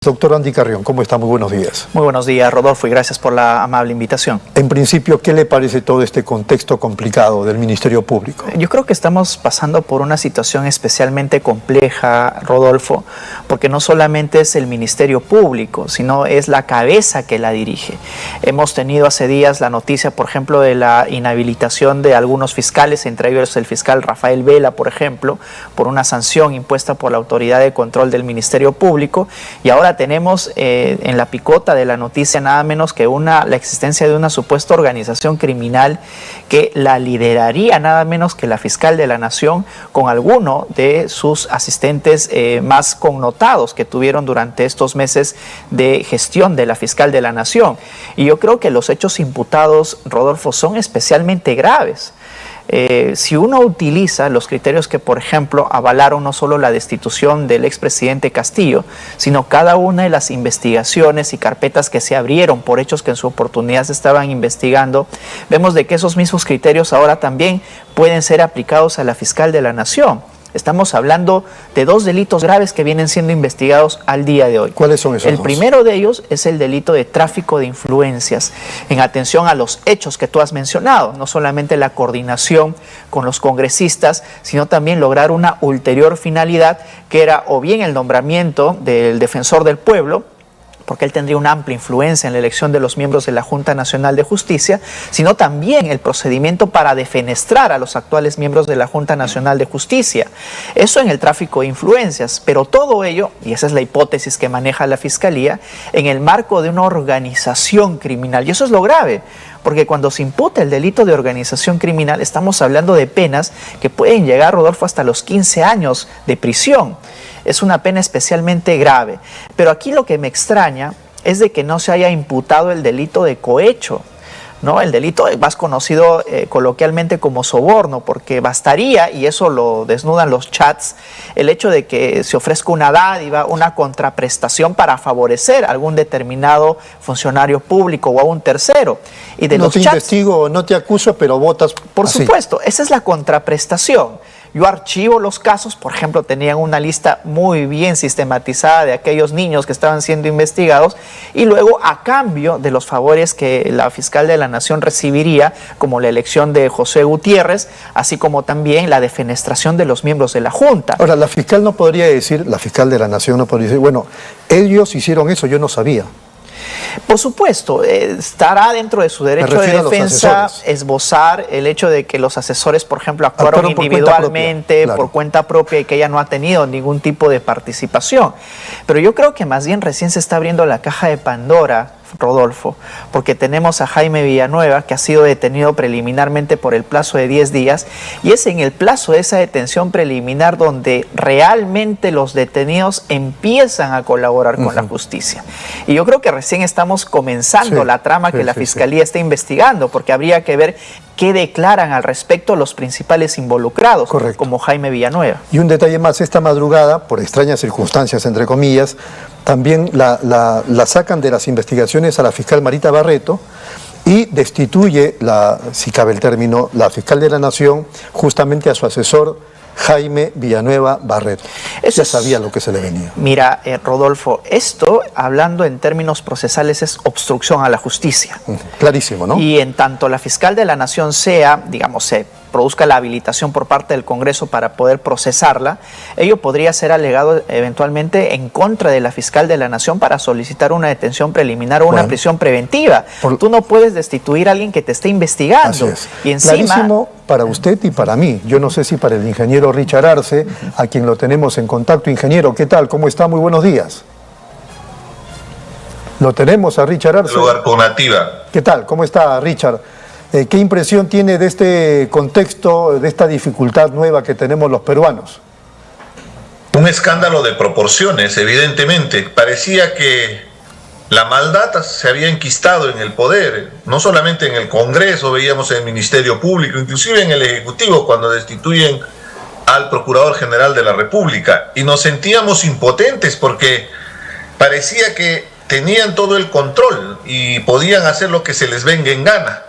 Doctor Andy Carrión, ¿cómo está? Muy buenos días. Muy buenos días, Rodolfo, y gracias por la amable invitación. En principio, ¿qué le parece todo este contexto complicado del Ministerio Público? Yo creo que estamos pasando por una situación especialmente compleja, Rodolfo, porque no solamente es el Ministerio Público, sino es la cabeza que la dirige. Hemos tenido hace días la noticia, por ejemplo, de la inhabilitación de algunos fiscales, entre ellos el fiscal Rafael Vela, por ejemplo, por una sanción impuesta por la Autoridad de Control del Ministerio Público, y ahora tenemos en la picota de la noticia nada menos que la existencia de una supuesta organización criminal que la lideraría nada menos que la fiscal de la Nación con alguno de sus asistentes más connotados que tuvieron durante estos meses de gestión de la fiscal de la Nación. Y yo creo que los hechos imputados, Rodolfo, son especialmente graves. Si uno utiliza los criterios que, por ejemplo, avalaron no solo la destitución del expresidente Castillo, sino cada una de las investigaciones y carpetas que se abrieron por hechos que en su oportunidad se estaban investigando, vemos de que esos mismos criterios ahora también pueden ser aplicados a la fiscal de la Nación. Estamos hablando de dos delitos graves que vienen siendo investigados al día de hoy. ¿Cuáles son esos dos? El primero de ellos es el delito de tráfico de influencias, en atención a los hechos que tú has mencionado, no solamente la coordinación con los congresistas, sino también lograr una ulterior finalidad que era o bien el nombramiento del defensor del pueblo, porque él tendría una amplia influencia en la elección de los miembros de la Junta Nacional de Justicia, sino también el procedimiento para defenestrar a los actuales miembros de la Junta Nacional de Justicia. Eso en el tráfico de influencias, pero todo ello, y esa es la hipótesis que maneja la Fiscalía, en el marco de una organización criminal. Y eso es lo grave, porque cuando se imputa el delito de organización criminal, estamos hablando de penas que pueden llegar, Rodolfo, hasta los 15 años de prisión. Es una pena especialmente grave. Pero aquí lo que me extraña es de que no se haya imputado el delito de cohecho, ¿no? El delito más conocido coloquialmente como soborno, porque bastaría, y eso lo desnudan los chats, el hecho de que se ofrezca una dádiva, una contraprestación para favorecer a algún determinado funcionario público o a un tercero. Y de no los te chats, investigo, no te acuso, pero votas por así. supuesto, esa es la contraprestación. Yo archivo los casos, por ejemplo, tenían una lista muy bien sistematizada de aquellos niños que estaban siendo investigados, y luego a cambio de los favores que la fiscal de la Nación recibiría, como la elección de José Gutiérrez, así como también la defenestración de los miembros de la Junta. Ahora, la fiscal no podría decir, la fiscal de la Nación no podría decir, bueno, ellos hicieron eso, yo no sabía. Por supuesto, estará dentro de su derecho de defensa esbozar el hecho de que los asesores, por ejemplo, actuaron individualmente, por cuenta propia, y que ella no ha tenido ningún tipo de participación. Pero yo creo que más bien recién se está abriendo la caja de Pandora, Rodolfo, porque tenemos a Jaime Villanueva, que ha sido detenido preliminarmente por el plazo de 10 días, y es en el plazo de esa detención preliminar donde realmente los detenidos empiezan a colaborar con la justicia. Y yo creo que recién estamos comenzando la trama que la Fiscalía está investigando, porque habría que ver qué declaran al respecto los principales involucrados, como Jaime Villanueva. Y un detalle más, esta madrugada, por extrañas circunstancias, entre comillas, también la sacan de las investigaciones a la fiscal Marita Barreto y destituye, si cabe el término, la fiscal de la Nación, justamente a su asesor Jaime Villanueva Barreto. Ya sabía lo que se le venía. Mira, Rodolfo, esto, hablando en términos procesales, es obstrucción a la justicia. Clarísimo, ¿no? Y en tanto la fiscal de la Nación sea, digamos, se produzca la habilitación por parte del Congreso para poder procesarla, ello podría ser alegado eventualmente en contra de la fiscal de la Nación para solicitar una detención preliminar o una prisión preventiva. Tú no puedes destituir a alguien que te esté investigando. Así es. Y encima, clarísimo para usted y para mí. Yo no sé si para el ingeniero Richard Arce, a quien lo tenemos en contacto. Ingeniero, ¿qué tal? ¿Cómo está? Muy buenos días. Lo tenemos a Richard Arce. Lugar con Nativa. ¿Qué tal? ¿Cómo está, Richard? ¿Qué impresión tiene de este contexto, de esta dificultad nueva que tenemos los peruanos? Un escándalo de proporciones, evidentemente. Parecía que la maldad se había enquistado en el poder, no solamente en el Congreso, veíamos en el Ministerio Público, inclusive en el Ejecutivo, cuando destituyen al Procurador General de la República. Y nos sentíamos impotentes porque parecía que tenían todo el control y podían hacer lo que se les venga en gana.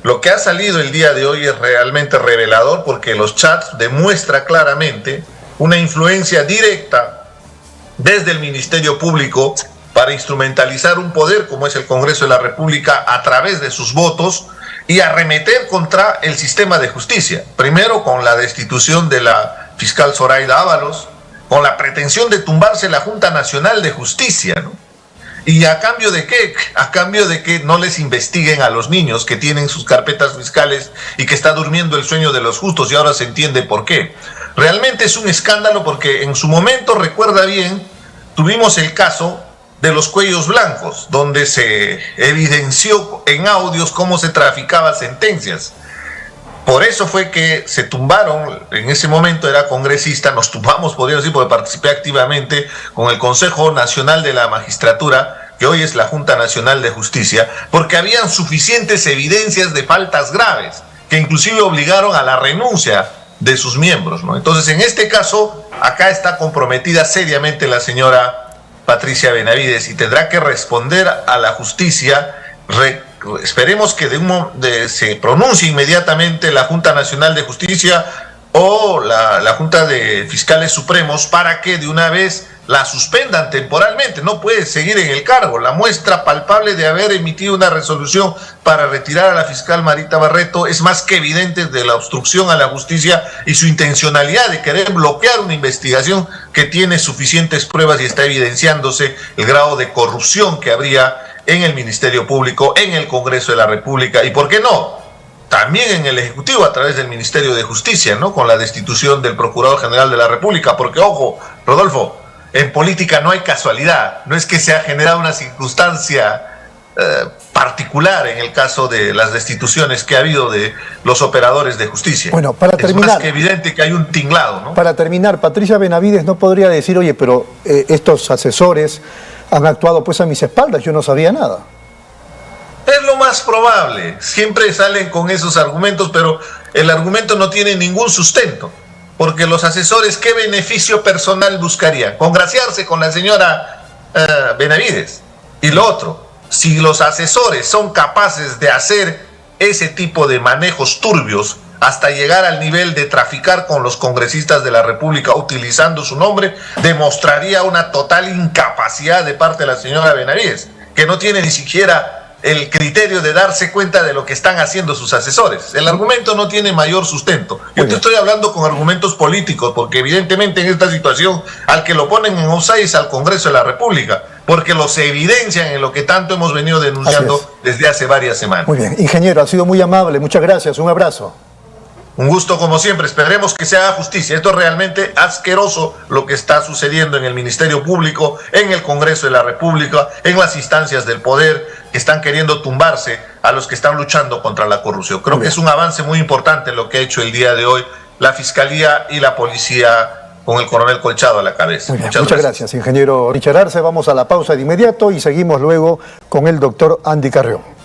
Lo que ha salido el día de hoy es realmente revelador, porque los chats demuestran claramente una influencia directa desde el Ministerio Público para instrumentalizar un poder como es el Congreso de la República a través de sus votos y arremeter contra el sistema de justicia. Primero con la destitución de la fiscal Zoraida Ábalos, con la pretensión de tumbarse la Junta Nacional de Justicia, ¿no? ¿Y a cambio de qué? A cambio de que no les investiguen a los niños que tienen sus carpetas fiscales y que está durmiendo el sueño de los justos, y ahora se entiende por qué. Realmente es un escándalo porque en su momento, recuerda bien, tuvimos el caso de los cuellos blancos, donde se evidenció en audios cómo se traficaban sentencias. Por eso fue que se tumbaron, en ese momento era congresista, nos tumbamos, podríamos decir, porque participé activamente con el Consejo Nacional de la Magistratura, que hoy es la Junta Nacional de Justicia, porque habían suficientes evidencias de faltas graves, que inclusive obligaron a la renuncia de sus miembros, ¿no? Entonces, en este caso, acá está comprometida seriamente la señora Patricia Benavides y tendrá que responder a la justicia. Esperemos que se pronuncie inmediatamente la Junta Nacional de Justicia o la Junta de Fiscales Supremos para que de una vez la suspendan temporalmente. No puede seguir en el cargo. La muestra palpable de haber emitido una resolución para retirar a la fiscal Marita Barreto es más que evidente de la obstrucción a la justicia y su intencionalidad de querer bloquear una investigación que tiene suficientes pruebas y está evidenciándose el grado de corrupción que habría en el Ministerio Público, en el Congreso de la República y, ¿por qué no?, también en el Ejecutivo a través del Ministerio de Justicia, ¿no?, con la destitución del Procurador General de la República, porque, ojo, Rodolfo, en política no hay casualidad, no es que se ha generado una circunstancia particular en el caso de las destituciones que ha habido de los operadores de justicia. Bueno, para terminar, es más que evidente que hay un tinglado, ¿no? Para terminar, Patricia Benavides no podría decir, oye, pero estos asesores han actuado pues a mis espaldas, yo no sabía nada. Es lo más probable, siempre salen con esos argumentos, pero el argumento no tiene ningún sustento, porque los asesores, ¿qué beneficio personal buscarían? Congraciarse con la señora Benavides. Y lo otro, si los asesores son capaces de hacer ese tipo de manejos turbios hasta llegar al nivel de traficar con los congresistas de la República utilizando su nombre, demostraría una total incapacidad de parte de la señora Benavides, que no tiene ni siquiera el criterio de darse cuenta de lo que están haciendo sus asesores. El argumento no tiene mayor sustento. Yo te estoy hablando con argumentos políticos, porque evidentemente en esta situación al que lo ponen en offside es al Congreso de la República, porque los evidencian en lo que tanto hemos venido denunciando desde hace varias semanas. Muy bien, ingeniero, ha sido muy amable, muchas gracias, un abrazo. Un gusto como siempre, esperemos que se haga justicia. Esto es realmente asqueroso lo que está sucediendo en el Ministerio Público, en el Congreso de la República, en las instancias del poder que están queriendo tumbarse a los que están luchando contra la corrupción. Creo que es un avance muy importante lo que ha hecho el día de hoy la Fiscalía y la Policía con el coronel Colchado a la cabeza. Muchas gracias, ingeniero Richard Arce. Vamos a la pausa de inmediato y seguimos luego con el doctor Andy Carrión.